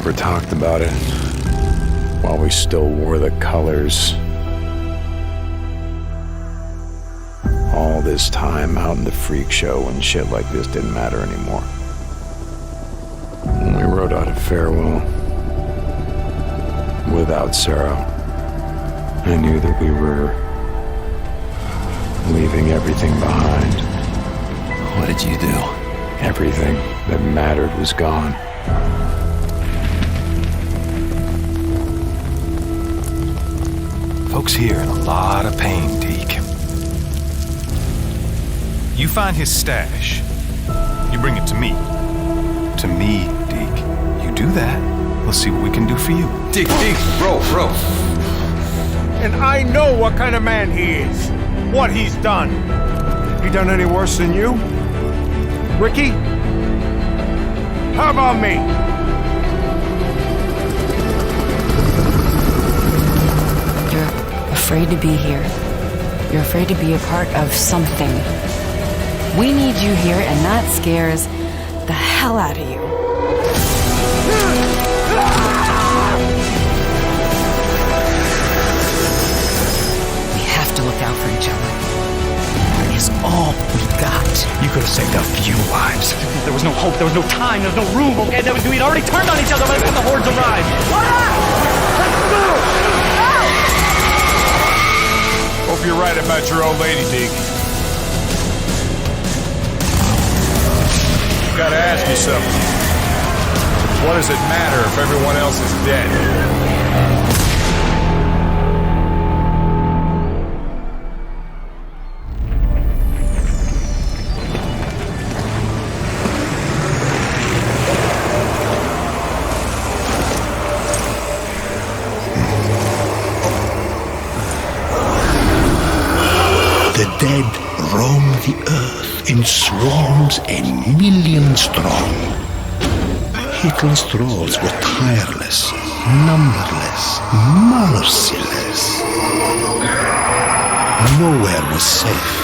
never talked about it while we still wore the colors. All this time out in the freak show when shit like this didn't matter anymore. When we wrote out a farewell without Sarah, I knew that we were leaving everything behind. What did you do? Everything that mattered was gone. Folks here in a lot of pain, Deke. You find his stash. You bring it to me. To me, Deke. You do that, we'll see what we can do for you. Deke, bro. And I know what kind of man he is. What he's done. He done any worse than you? Ricky? How about me? You're afraid to be here. You're afraid to be a part of something. We need you here, and that scares the hell out of you. We have to look out for each other. That is all we got. You could have saved a few lives. There was no hope, there was no time, there was no room, okay? We'd already turned on each other by the time the hordes arrived. Let's move! Hope you're right about your old lady, Deke. Gotta ask you something. What does it matter if everyone else is dead? The dead roam the earth in swarms a million strong. Pitiless thralls were tireless, numberless, merciless. Nowhere was safe.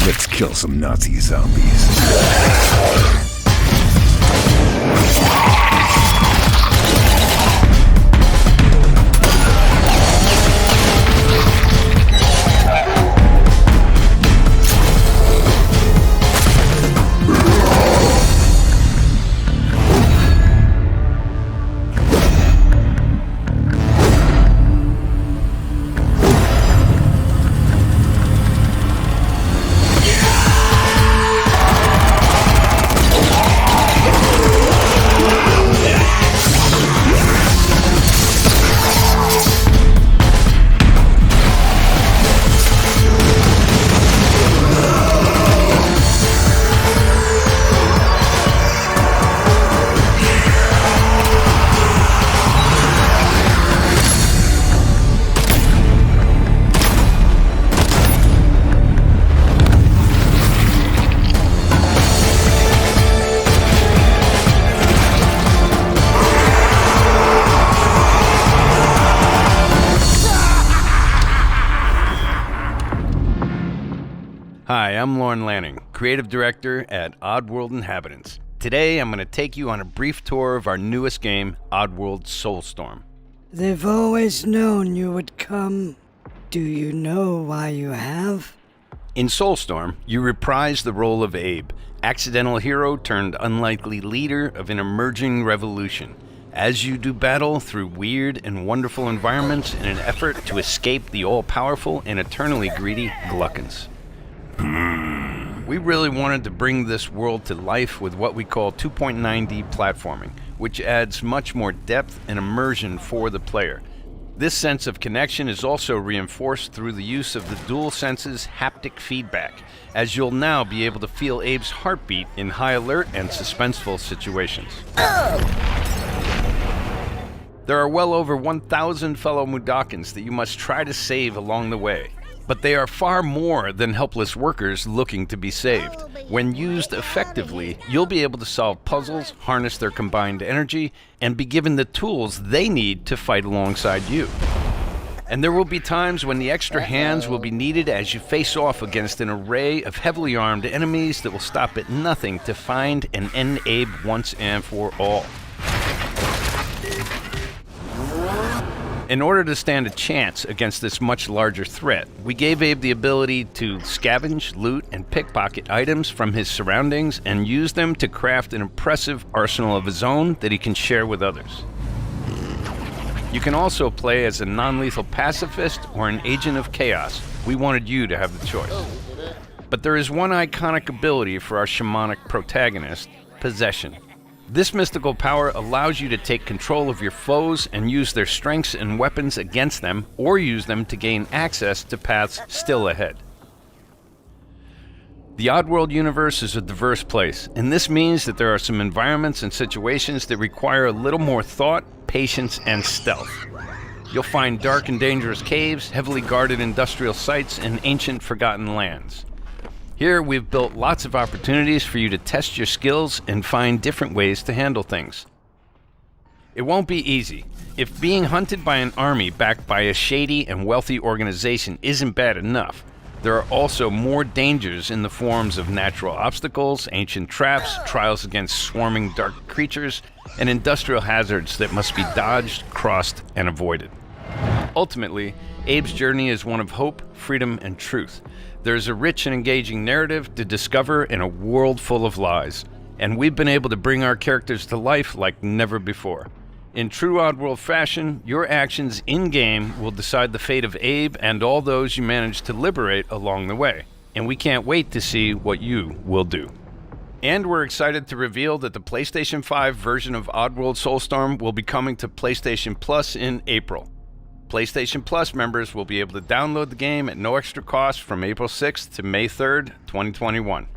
Let's kill some Nazi zombies. Hi, I'm Lauren Lanning, Creative Director at Oddworld Inhabitants. Today, I'm going to take you on a brief tour of our newest game, Oddworld Soulstorm. They've always known you would come. Do you know why you have? In Soulstorm, you reprise the role of Abe, accidental hero turned unlikely leader of an emerging revolution, as you do battle through weird and wonderful environments in an effort to escape the all-powerful and eternally greedy Gluckins. We really wanted to bring this world to life with what we call 2.9D platforming, which adds much more depth and immersion for the player. This sense of connection is also reinforced through the use of the DualSense's haptic feedback, as you'll now be able to feel Abe's heartbeat in high alert and suspenseful situations. There are well over 1,000 fellow Mudokons that you must try to save along the way. But they are far more than helpless workers looking to be saved. When used effectively, you'll be able to solve puzzles, harness their combined energy, and be given the tools they need to fight alongside you. And there will be times when the extra hands will be needed as you face off against an array of heavily armed enemies that will stop at nothing to find and end Abe once and for all. In order to stand a chance against this much larger threat, we gave Abe the ability to scavenge, loot, and pickpocket items from his surroundings and use them to craft an impressive arsenal of his own that he can share with others. You can also play as a non-lethal pacifist or an agent of chaos. We wanted you to have the choice. But there is one iconic ability for our shamanic protagonist, possession. This mystical power allows you to take control of your foes and use their strengths and weapons against them, or use them to gain access to paths still ahead. The Oddworld universe is a diverse place, and this means that there are some environments and situations that require a little more thought, patience, and stealth. You'll find dark and dangerous caves, heavily guarded industrial sites, and ancient forgotten lands. Here, we've built lots of opportunities for you to test your skills and find different ways to handle things. It won't be easy. If being hunted by an army backed by a shady and wealthy organization isn't bad enough, there are also more dangers in the forms of natural obstacles, ancient traps, trials against swarming dark creatures, and industrial hazards that must be dodged, crossed, and avoided. Ultimately, Abe's journey is one of hope, freedom, and truth. There's a rich and engaging narrative to discover in a world full of lies, and we've been able to bring our characters to life like never before. In true Oddworld fashion, your actions in-game will decide the fate of Abe and all those you manage to liberate along the way, and we can't wait to see what you will do. And we're excited to reveal that the PlayStation 5 version of Oddworld Soulstorm will be coming to PlayStation Plus in April. PlayStation Plus members will be able to download the game at no extra cost from April 6th to May 3rd, 2021.